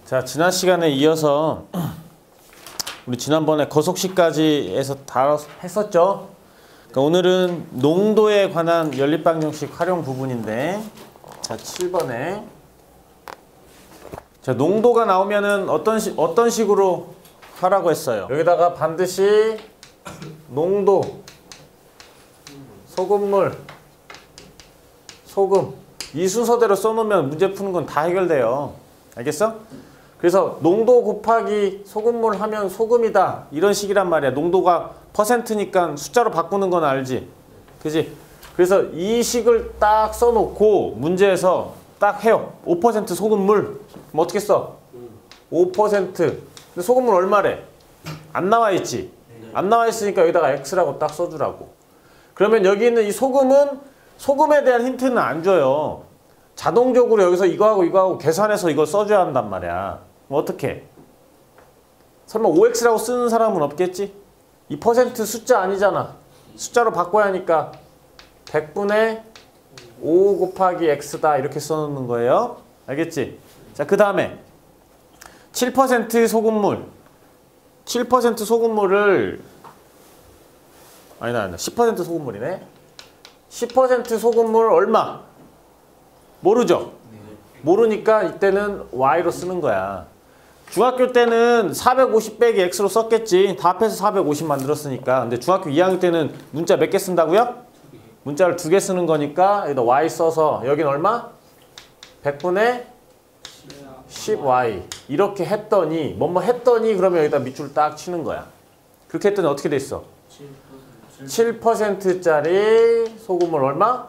자, 지난 시간에 이어서 우리 지난번에 거속식까지 해서 다 했었죠. 그러니까 오늘은 농도에 관한 연립방정식 활용 부분인데, 자, 7번에 자, 농도가 나오면은 어떤 식으로 하라고 했어요. 여기다가 반드시 농도, 소금물, 소금 이 순서대로 써놓으면 문제 푸는 건 다 해결돼요. 알겠어? 그래서 농도 곱하기 소금물 하면 소금이다 이런 식이란 말이야. 농도가 퍼센트니까 숫자로 바꾸는 건 알지? 그지? 그래서 이 식을 딱 써놓고 문제에서 딱 해요. 5% 소금물. 그럼 어떻게 써? 5%. 근데 소금물 얼마래? 안 나와 있지? 안 나와 있으니까 여기다가 X라고 딱 써주라고. 그러면 여기 있는 이 소금에 대한 힌트는 안 줘요. 자동적으로 여기서 이거하고 계산해서 이걸 써줘야 한단 말이야. 그럼 어떻게? 설마 5X라고 쓰는 사람은 없겠지? 이 퍼센트 숫자 아니잖아. 숫자로 바꿔야 하니까 100분의 5 곱하기 X다 이렇게 써놓는 거예요. 알겠지? 자, 그 다음에 7% 소금물. 7% 소금물을 아니다 10% 소금물이네. 10% 소금물 얼마? 모르죠? 모르니까 이때는 Y로 쓰는 거야. 중학교 때는 450 빼기 X로 썼겠지. 다 합해서 450 만들었으니까. 근데 중학교 2학년 때는 문자 몇 개 쓴다고요? 문자를 2개 쓰는 거니까 여기다 Y 써서 여긴 얼마? 100분의 10Y 이렇게 했더니 뭐뭐 했더니 그러면 여기다 밑줄 딱 치는 거야. 그렇게 했더니 어떻게 돼 있어? 7%짜리 소금물 얼마?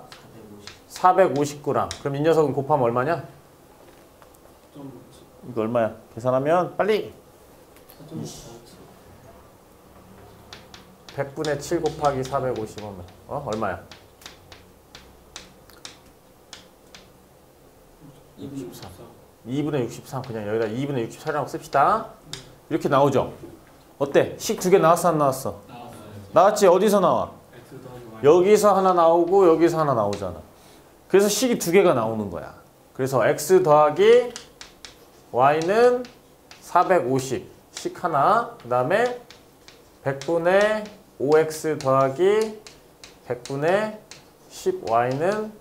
450g. 그럼 이 녀석은 곱하면 얼마냐? 이거 얼마야? 계산하면 빨리 100분의 7 곱하기 450이면 얼마야? 63. 2분의 63. 그냥 여기다 2분의 64라고 씁시다. 이렇게 나오죠? 어때? 식 2개 나왔어 안 나왔어? 나왔지? 어디서 나와? 여기서 하나 나오고 여기서 하나 나오잖아. 그래서 식이 2개가 나오는 거야. 그래서 x 더하기 y는 450 식 하나, 그 다음에 100분의 5x 더하기 100분의 10y는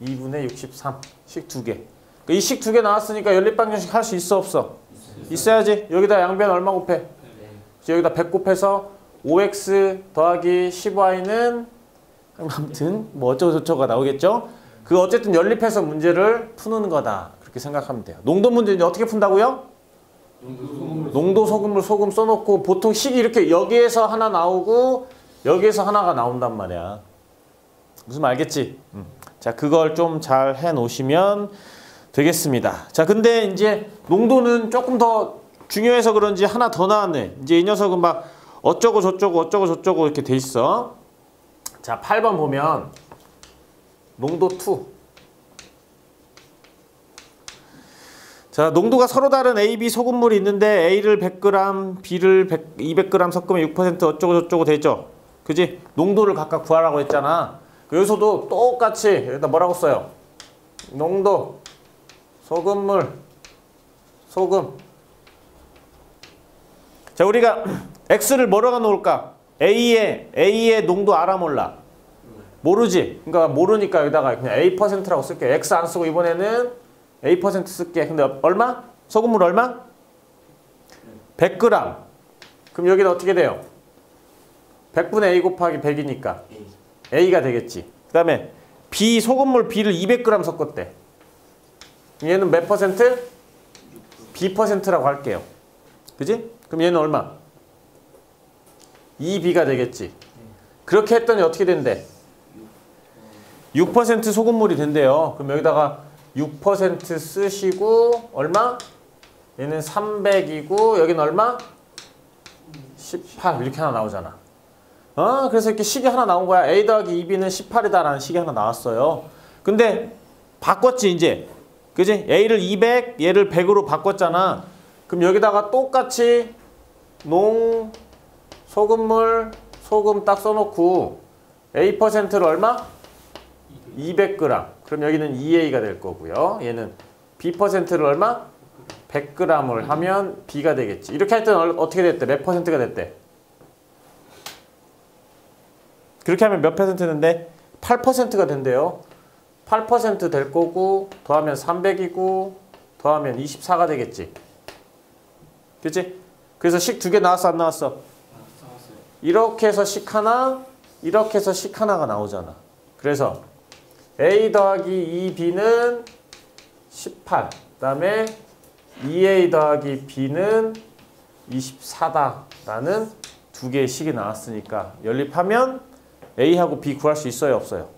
2분의 63 식 2개. 이 식 2개 나왔으니까 연립방정식 할 수 있어 없어? 있어야지. 여기다 양변 얼마 곱해? 여기다 100 곱해서 5x 더하기 10y는 아무튼 뭐 어쩌고저쩌고가 나오겠죠? 그 어쨌든 연립해서 문제를 푸는 거다. 그렇게 생각하면 돼요. 농도 문제는 어떻게 푼다고요? 농도, 소금물, 소금 써놓고 보통 식이 이렇게 여기에서 하나 나오고 여기에서 하나가 나온단 말이야. 무슨 말 알겠지? 자, 그걸 좀 잘 해놓으시면 되겠습니다. 자, 근데 이제 농도는 조금 더 중요해서 그런지 하나 더 나왔네. 이제 이 녀석은 막 어쩌고 저쩌고 이렇게 돼 있어. 자, 8번 보면 농도 2. 자, 농도가 서로 다른 A, B 소금물이 있는데 A를 100g, B를 200g 섞으면 6% 어쩌고 저쩌고 되죠. 그지? 농도를 각각 구하라고 했잖아. 여기서도 똑같이 여기다 뭐라고 써요? 농도, 소금물, 소금. 자, 우리가 X를 뭐라고 놓을까? A의 농도 알아 몰라? 모르지? 그러니까 모르니까 여기다가 그냥 A%라고 쓸게. X 안 쓰고 이번에는 A% 쓸게. 근데 얼마? 소금물 얼마? 100g. 그럼 여기는 어떻게 돼요? 100분의 A 곱하기 100이니까 A가 되겠지. 그 다음에 B, 소금물 B를 200g 섞었대. 얘는 몇 퍼센트? B%라고 할게요. 그지? 그럼 얘는 얼마? 2B가 되겠지. 그렇게 했더니 어떻게 된대? 6% 소금물이 된대요. 그럼 여기다가 6% 쓰시고 얼마? 얘는 300이고 여기는 얼마? 18 이렇게 하나 나오잖아. 그래서 이렇게 식이 하나 나온 거야. A 더하기 2B는 18이다 라는 식이 하나 나왔어요. 근데 바꿨지 이제. 그지? A를 200, 얘를 100으로 바꿨잖아. 그럼 여기다가 똑같이 소금물, 소금 딱 써놓고 A%를 얼마? 200g. 그럼 여기는 2A가 될 거고요. 얘는 B%를 얼마? 100g을 하면 B가 되겠지. 이렇게 할 때는 어떻게 됐대? 몇 퍼센트가 됐대? 그렇게 하면 몇 퍼센트인데? 8%가 된대요. 8% 될 거고 더하면 300이고 더하면 24가 되겠지. 그치? 그래서 식 두 개 나왔어 안 나왔어? 이렇게 해서 식 하나, 이렇게 해서 식 하나가 나오잖아. 그래서 A 더하기 2B는 18, 그 다음에 2A 더하기 B는 24다라는 두 개의 식이 나왔으니까 연립하면 A하고 B 구할 수 있어요 없어요?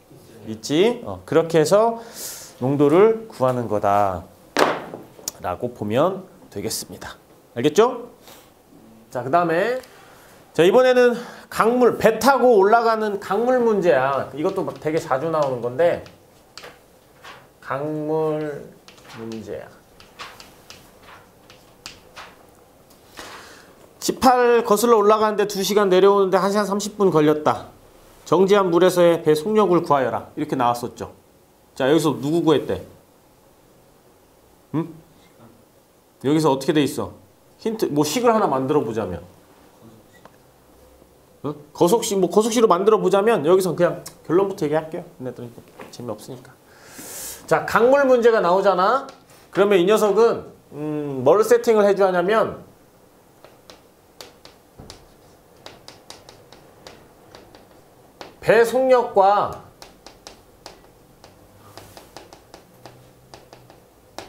있지. 그렇게 해서 농도를 구하는 거다 라고 보면 되겠습니다. 알겠죠? 자, 그 다음에 자, 이번에는 강물, 배 타고 올라가는 강물 문제야. 이것도 되게 자주 나오는 건데 강물 문제야. 18 거슬러 올라가는데 2시간 내려오는데 1시간 30분 걸렸다. 정지한 물에서의 배 속력을 구하여라. 이렇게 나왔었죠. 자, 여기서 누구 구했대? 응? 여기서 어떻게 돼 있어? 힌트, 뭐 식을 하나 만들어 보자면. 응? 거속시로 만들어 보자면 여기서 그냥 결론부터 얘기할게요. 근데 또 재미없으니까. 자, 강물 문제가 나오잖아. 그러면 이 녀석은 뭘 세팅을 해줘야 하냐면 배 속력과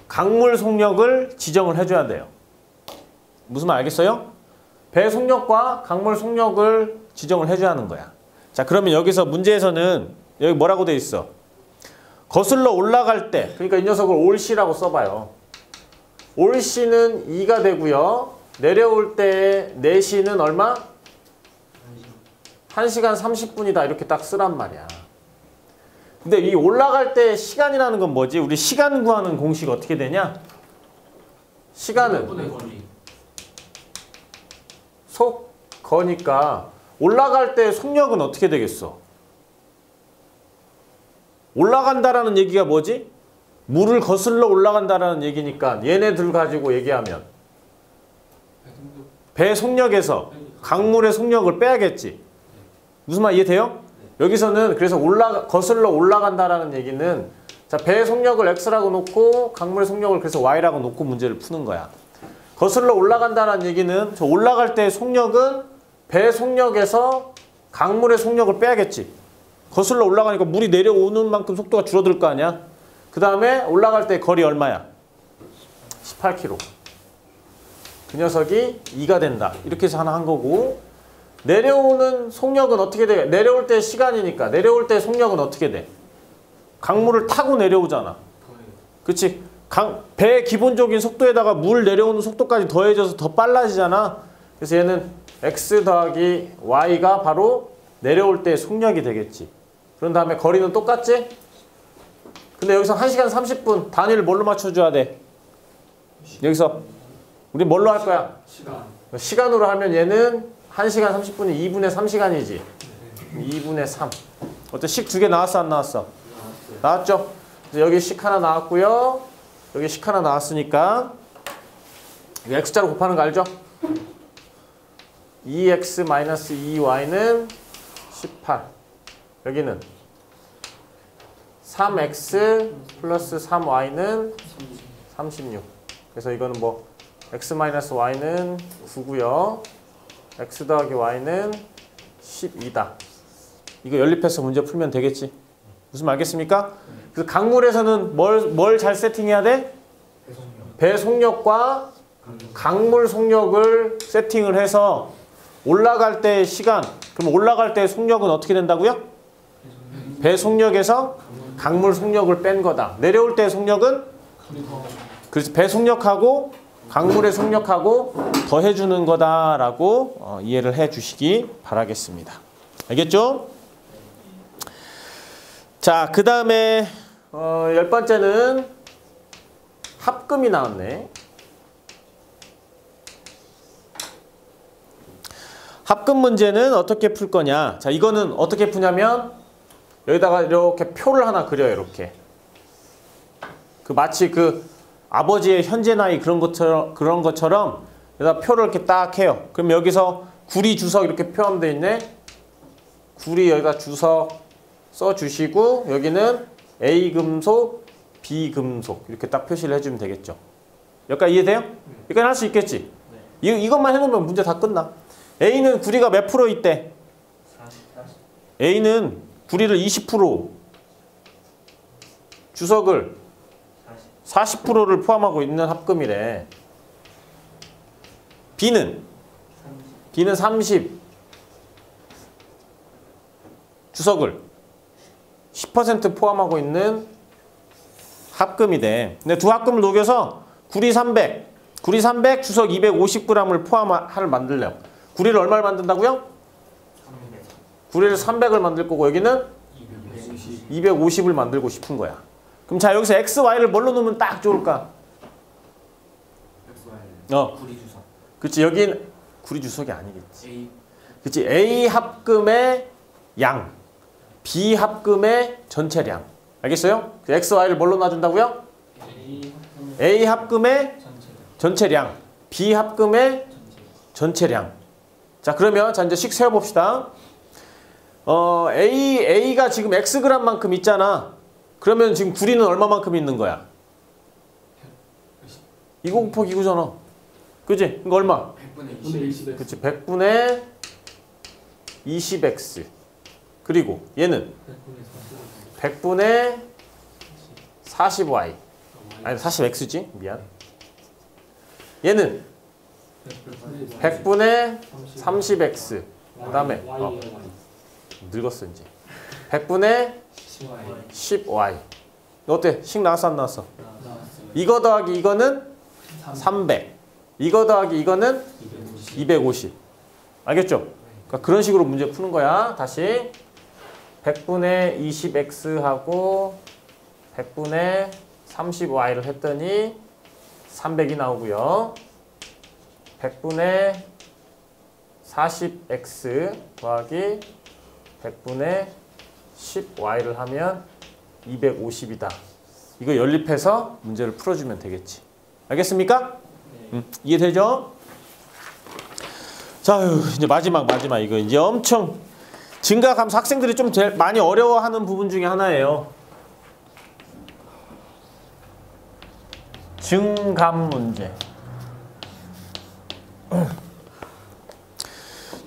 강물 속력을 지정을 해줘야 돼요. 무슨 말 알겠어요? 배 속력과 강물 속력을 지정을 해줘야 하는 거야. 자, 그러면 여기서 문제에서는 여기 뭐라고 돼 있어? 거슬러 올라갈 때, 그러니까 이 녀석을 올C라고 써봐요. 올C는 2가 되고요. 내려올 때 내C는 얼마? 1시간 30분이다. 이렇게 딱 쓰란 말이야. 근데 이 올라갈 때 시간이라는 건 뭐지? 우리 시간 구하는 공식 어떻게 되냐? 시간은 속거니까 올라갈 때 속력은 어떻게 되겠어? 올라간다라는 얘기가 뭐지? 물을 거슬러 올라간다라는 얘기니까 얘네들 가지고 얘기하면 배 속력에서 강물의 속력을 빼야겠지. 무슨 말 이해돼요? 여기서는 그래서 거슬러 올라간다라는 얘기는 자, 배 속력을 X라고 놓고 강물 속력을 그래서 Y라고 놓고 문제를 푸는 거야. 거슬러 올라간다라는 얘기는 저 올라갈 때 속력은 배 속력에서 강물의 속력을 빼야겠지. 거슬러 올라가니까 물이 내려오는 만큼 속도가 줄어들 거 아니야. 그 다음에 올라갈 때 거리 얼마야? 18km. 그 녀석이 2가 된다. 이렇게 해서 하나 한 거고 내려오는 속력은 어떻게 돼? 내려올 때 시간이니까 내려올 때 속력은 어떻게 돼? 강물을 타고 내려오잖아. 그치? 배의 기본적인 속도에다가 물 내려오는 속도까지 더해져서 더 빨라지잖아. 그래서 얘는 X 더하기 Y가 바로 내려올 때 속력이 되겠지. 그런 다음에 거리는 똑같지? 근데 여기서 1시간 30분 단위를 뭘로 맞춰줘야 돼? 여기서 우리 뭘로 할 거야? 시간으로 하면 얘는 1시간 30분이 2분의 3시간이지. 2분의 3. 어때? 식 두 개 나왔어 안 나왔어? 나왔죠? 여기 식 하나 나왔고요. 여기 식 하나 나왔으니까 X자로 곱하는 거 알죠? 2x-2y는 18. 여기는 3x 플러스 3y는 36. 그래서 이거는 뭐 x-y는 9고요. x 더하기 y는 12다. 이거 연립해서 문제 풀면 되겠지. 무슨 말 알겠습니까? 그래서 강물에서는 뭘 잘 세팅해야 돼? 배 속력과 강물 속력을 세팅을 해서 올라갈 때 시간, 그럼 올라갈 때 속력은 어떻게 된다고요? 배 속력에서 강물 속력을 뺀 거다. 내려올 때 속력은? 그래서 배 속력하고 강물의 속력하고 더해주는 거다라고 이해를 해주시기 바라겠습니다. 알겠죠? 자, 그 다음에 10번째는 합금이 나왔네. 합금 문제는 어떻게 풀 거냐? 자, 이거는 어떻게 푸냐면 여기다가 이렇게 표를 하나 그려요. 이렇게. 마치 아버지의 현재 나이 그런 것처럼 여기다 표를 이렇게 딱 해요. 그럼 여기서 구리 주석 이렇게 표함되어 있네. 구리 여기다 주석 써주시고 여기는 A 금속, B 금속 이렇게 딱 표시를 해주면 되겠죠. 여기까지 이해돼요? 여기까지 할 수 있겠지? 이것만 해놓으면 문제 다 끝나. A는 구리가 몇 프로 있대? A는 구리를 20%, 주석을 40%를 포함하고 있는 합금이래. B는 30, 주석을 10% 포함하고 있는 합금이 돼. 근데 두 합금을 녹여서 구리 300, 주석 250g을 포함할 만들래요. 구리를 얼마를 만든다고요? 구리를 300을 만들 거고 여기는 250을 만들고 싶은 거야. 그럼 자 여기서 x, y를 뭘로 넣으면 딱 좋을까? 구리 주석. 그치 여긴 구리 주석이 아니겠지. 그치 A 합금의 양, B 합금의 전체량. 알겠어요? x, y를 뭘로 놔준다고요? A 합금의 전체량, B 합금의 전체량. 자 그러면 자 이제 식 세워봅시다. A가 지금 Xg만큼 있잖아. 그러면 지금 구리는 얼마만큼 있는 거야? 이거 곱하기 이거잖아. 그치? 이거 얼마? 100분의 20. 그치 100분의 20X. 그리고 얘는 100분의 40Y. 아니 40X지? 미안. 얘는 100분의 30X. 그 다음에 늙었어 이제. 100분의 10Y. 어때? 식 나왔어 안 나왔어? 이거 더하기 이거는 300. 이거 더하기 이거는 250. 알겠죠? 그러니까 그런 식으로 문제 푸는 거야. 다시 100분의 20X하고 100분의 30Y를 했더니 300이 나오고요. 100분의 40X 더하기 100분의 10Y를 하면 250이다. 이거 연립해서 문제를 풀어주면 되겠지. 알겠습니까? 이해되죠? 자, 이제 마지막 이거 이제 엄청 증가감수 학생들이 좀 제일 많이 어려워하는 부분 중에 하나예요. 증감 문제.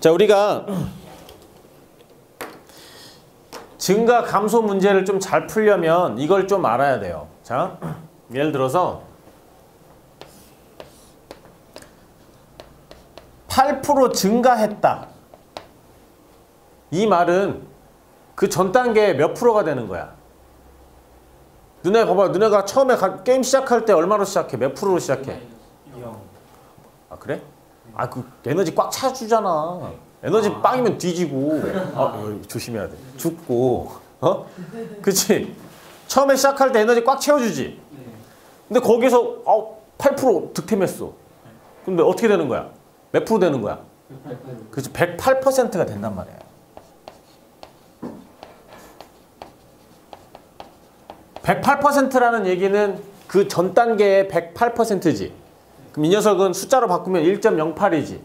자, 우리가 증가 감소 문제를 좀 잘 풀려면 이걸 좀 알아야 돼요. 자, 예를 들어서 8% 증가했다. 이 말은 그 전 단계에 몇 프로가 되는 거야? 너네 봐봐. 너네가 처음에 게임 시작할 때 얼마로 시작해? 몇 프로로 시작해? 0. 아 그래? 아 그 에너지 꽉 차주잖아. 에너지 빵이면 뒤지고 조심해야 돼. 죽고 그치? 처음에 시작할 때 에너지 꽉 채워주지. 근데 거기서 8% 득템했어. 근데 어떻게 되는 거야? 몇 프로 되는 거야? 그치? 108%가 된단 말이야. 108%라는 얘기는 그 전 단계의 108%지. 그럼 이 녀석은 숫자로 바꾸면 1.08이지.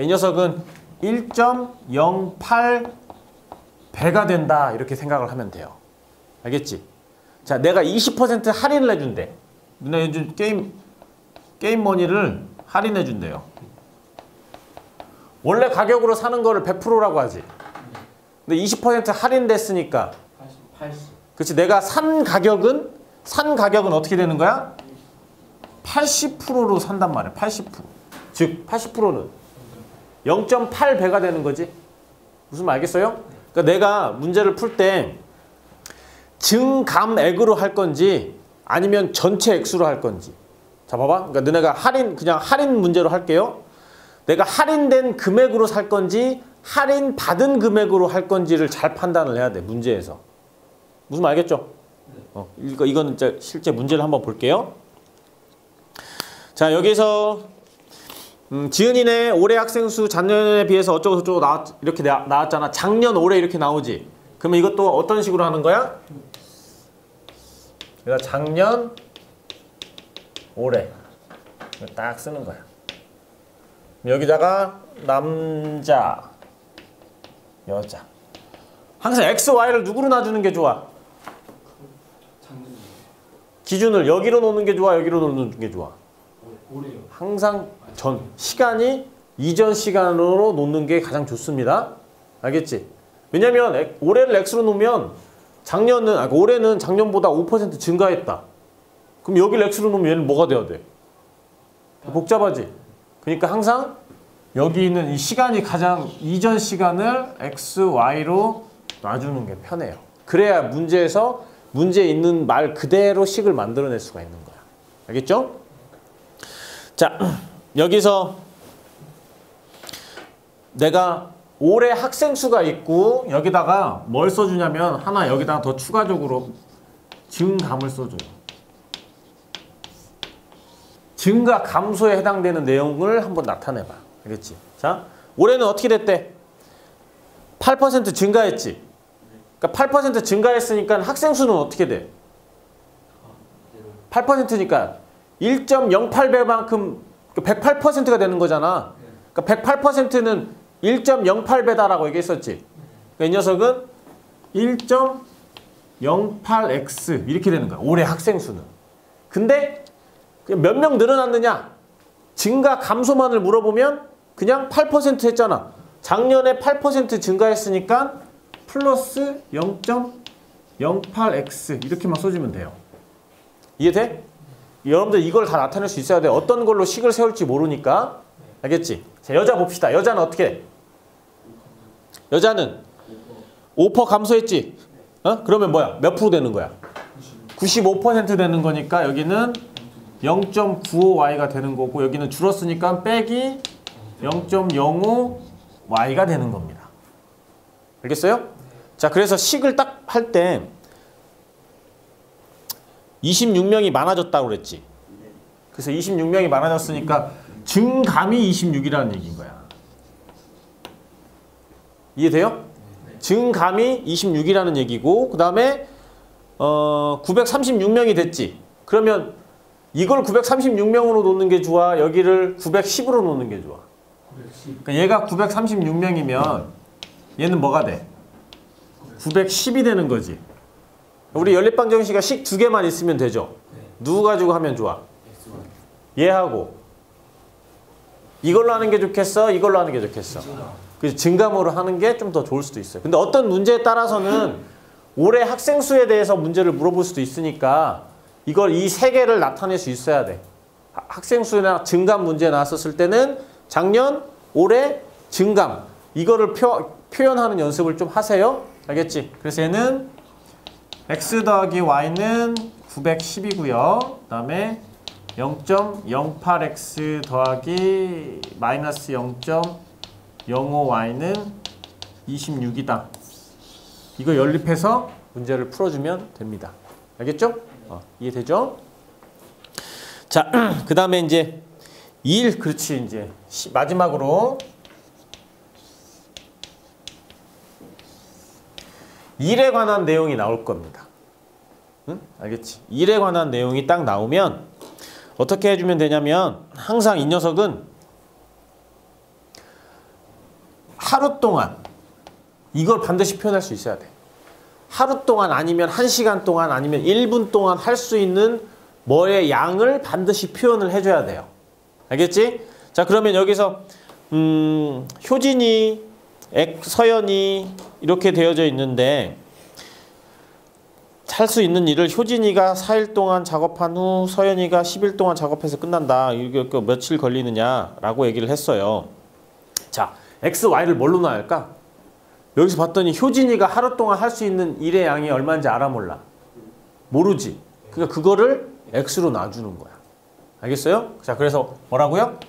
이 녀석은 1.08배가 된다. 이렇게 생각을 하면 돼요. 알겠지? 자, 내가 20% 할인을 해준대. 누나 요즘 게임 머니를 할인해 준대요. 원래 가격으로 사는 거를 100%라고 하지. 근데 20% 할인됐으니까 80. 그렇지. 내가 산 가격은 어떻게 되는 거야? 80%로 산단 말이야. 80%. 즉 80%는 0.8배가 되는 거지. 무슨 말 알겠어요? 그러니까 내가 문제를 풀 때 증감액으로 할 건지 아니면 전체 액수로 할 건지. 자 봐봐. 그러니까 너네가 그냥 할인 문제로 할게요. 내가 할인된 금액으로 살 건지 할인 받은 금액으로 할 건지를 잘 판단을 해야 돼. 문제에서. 무슨 말 알겠죠? 이거는 실제 문제를 한번 볼게요. 자 여기서 지은이네 올해 학생 수 작년에 비해서 어쩌고 저쩌고 이렇게 나왔잖아. 작년 올해 이렇게 나오지. 그러면 이것도 어떤 식으로 하는 거야? 내가 작년 올해. 딱 쓰는 거야. 여기다가 남자, 여자. 항상 x, y를 누구로 놔주는 게 좋아? 기준을 여기로 놓는 게 좋아, 여기로 놓는 게 좋아? 올해요. 항상 시간이 이전 시간으로 놓는 게 가장 좋습니다. 알겠지? 왜냐면 올해를 x로 놓으면 올해는 작년보다 5% 증가했다. 그럼 여기를 x로 놓으면 얘는 뭐가 돼야 돼? 복잡하지? 그러니까 항상 여기 있는 이 시간이 가장 이전 시간을 x, y로 놔주는 게 편해요. 그래야 문제에 있는 말 그대로 식을 만들어낼 수가 있는 거야. 알겠죠? 자, 여기서 내가 올해 학생 수가 있고 여기다가 뭘 써주냐면 하나 여기다가 더 추가적으로 증감을 써줘요. 증가 감소에 해당되는 내용을 한번 나타내봐. 알겠지? 자, 올해는 어떻게 됐대? 8% 증가했지? 그러니까 8% 증가했으니까 학생 수는 어떻게 돼? 8%니까 1.08배만큼 108%가 되는 거잖아. 그러니까 108%는 1.08배다라고 얘기했었지. 그러니까 이 녀석은 1.08x 이렇게 되는 거야. 올해 학생 수는. 근데 몇 명 늘어났느냐? 증가 감소만을 물어보면 그냥 8% 했잖아. 작년에 8% 증가했으니까 플러스 0.08x 이렇게만 써주면 돼요. 이해돼? 여러분들 이걸 다 나타낼 수 있어야 돼. 어떤 걸로 식을 세울지 모르니까. 알겠지? 자, 여자 봅시다. 여자는 어떻게 해? 여자는 5% 감소했지? 그러면 뭐야? 몇 프로 되는 거야? 95% 되는 거니까 여기는 0.95y가 되는 거고 여기는 줄었으니까 빼기 0.05y가 되는 겁니다. 알겠어요? 자, 그래서 식을 딱 할 때 26명이 많아졌다고 그랬지. 그래서 26명이 많아졌으니까 증감이 26이라는 얘기인 거야. 이해돼요? 증감이 26이라는 얘기고 그 다음에 936명이 됐지. 그러면 이걸 936명으로 놓는 게 좋아? 여기를 910으로 놓는 게 좋아? 910. 그러니까 얘가 936명이면 얘는 뭐가 돼? 910이 되는 거지. 우리 연립방정식이 식 두 개만 있으면 되죠? 누구 가지고 하면 좋아? 얘하고 이걸로 하는 게 좋겠어? 이걸로 하는 게 좋겠어? 그래서 증감으로 하는 게 좀 더 좋을 수도 있어요. 근데 어떤 문제에 따라서는 올해 학생 수에 대해서 문제를 물어볼 수도 있으니까 이걸 이 세 개를 나타낼 수 있어야 돼. 학생 수나 증감 문제 나왔었을 때는 작년, 올해, 증감 이거를 표현하는 연습을 좀 하세요. 알겠지? 그래서 얘는 x 더하기 y는 910이고요. 그 다음에 0.08x 더하기 마이너스 0.05y는 26이다. 이거 연립해서 문제를 풀어주면 됩니다. 알겠죠? 이해되죠? 자, 그 다음에 이제 2일, 그렇지, 이제 마지막으로 일에 관한 내용이 나올 겁니다. 응? 알겠지? 일에 관한 내용이 딱 나오면 어떻게 해주면 되냐면 항상 이 녀석은 하루 동안 이걸 반드시 표현할 수 있어야 돼. 하루 동안 아니면 1시간 동안 아니면 1분 동안 할 수 있는 뭐의 양을 반드시 표현을 해줘야 돼요. 알겠지? 자, 그러면 여기서 효진이, 서연이 이렇게 되어져 있는데 할 수 있는 일을 효진이가 4일 동안 작업한 후 서연이가 10일 동안 작업해서 끝난다. 이게 며칠 걸리느냐라고 얘기를 했어요. 자, x, y를 뭘로 나눌까? 여기서 봤더니 효진이가 하루 동안 할 수 있는 일의 양이 얼마인지 알아 몰라? 모르지. 그러니까 그거를 x로 놔주는 거야. 알겠어요? 자, 그래서 뭐라고요?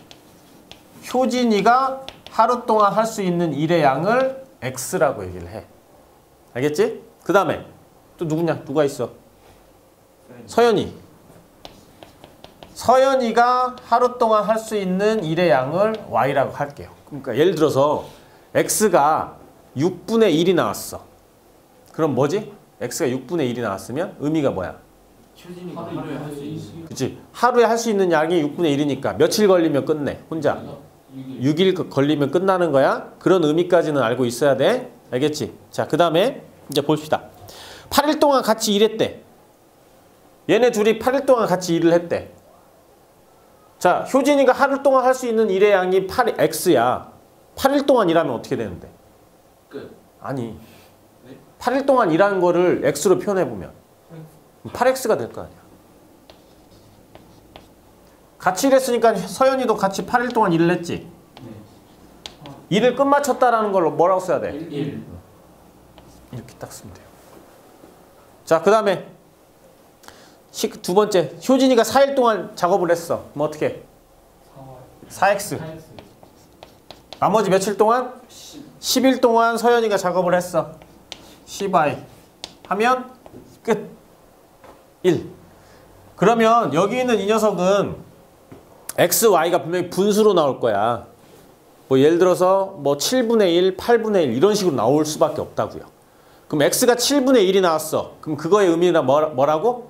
효진이가 하루 동안 할 수 있는 일의 양을 x라고 얘기를 해. 알겠지? 그 다음에 또 누구냐? 누가 있어? 서연이. 서연이가 하루 동안 할 수 있는 일의 양을 y라고 할게요. 그러니까 예를 들어서 x가 6분의 1이 나왔어. 그럼 뭐지? x가 6분의 1이 나왔으면 의미가 뭐야? 효진이가 하루에 할 수 있는 그치? 하루에 할 수 있는 양이 6분의 1이니까 며칠 걸리면 끝내? 혼자. 6일 걸리면 끝나는 거야. 그런 의미까지는 알고 있어야 돼. 알겠지? 자, 그 다음에 이제 봅시다. 8일 동안 같이 일했대. 얘네 둘이 8일 동안 같이 일을 했대. 자, 효진이가 하루 동안 할 수 있는 일의 양이 8x야. 8일 동안 일하면 어떻게 되는데? 끝. 아니. 네? 8일 동안 일하는 거를 x로 표현해보면 8x가 될 거 아니야. 같이 일했으니까 서연이도 같이 8일 동안 일을 했지. 네. 일을 끝마쳤다라는 걸 뭐라고 써야 돼? 1. 이렇게 딱 쓰면 돼요. 자, 그 다음에 두 번째. 효진이가 4일 동안 작업을 했어. 뭐 어떻게? 4x. 나머지 며칠 동안? 10일 동안 서연이가 작업을 했어. 10i 하면 끝. 1. 그러면 여기 있는 이 녀석은 x, y가 분명히 분수로 나올 거야. 뭐 예를 들어서 뭐 7분의 1, 8분의 1 이런 식으로 나올 수밖에 없다고요. 그럼 x가 7분의 1이 나왔어. 그럼 그거의 의미가 뭐라고?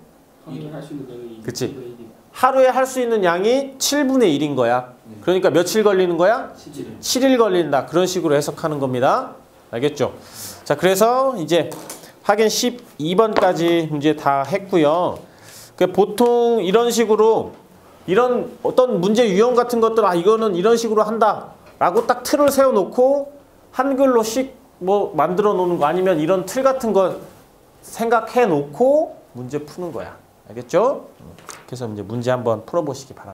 그치. 하루에 할 수 있는 양이 7분의 1인 거야. 그러니까 며칠 걸리는 거야? 7일 걸린다. 그런 식으로 해석하는 겁니다. 알겠죠? 자, 그래서 이제 학연 12번까지 문제 다 했고요. 보통 이런 식으로 이런 어떤 문제 유형 같은 것들 이거는 이런 식으로 한다 라고 딱 틀을 세워놓고 한글로씩 뭐 만들어 놓는 거 아니면 이런 틀 같은 거 생각해 놓고 문제 푸는 거야. 알겠죠? 그래서 이제 문제 한번 풀어보시기 바랍니다.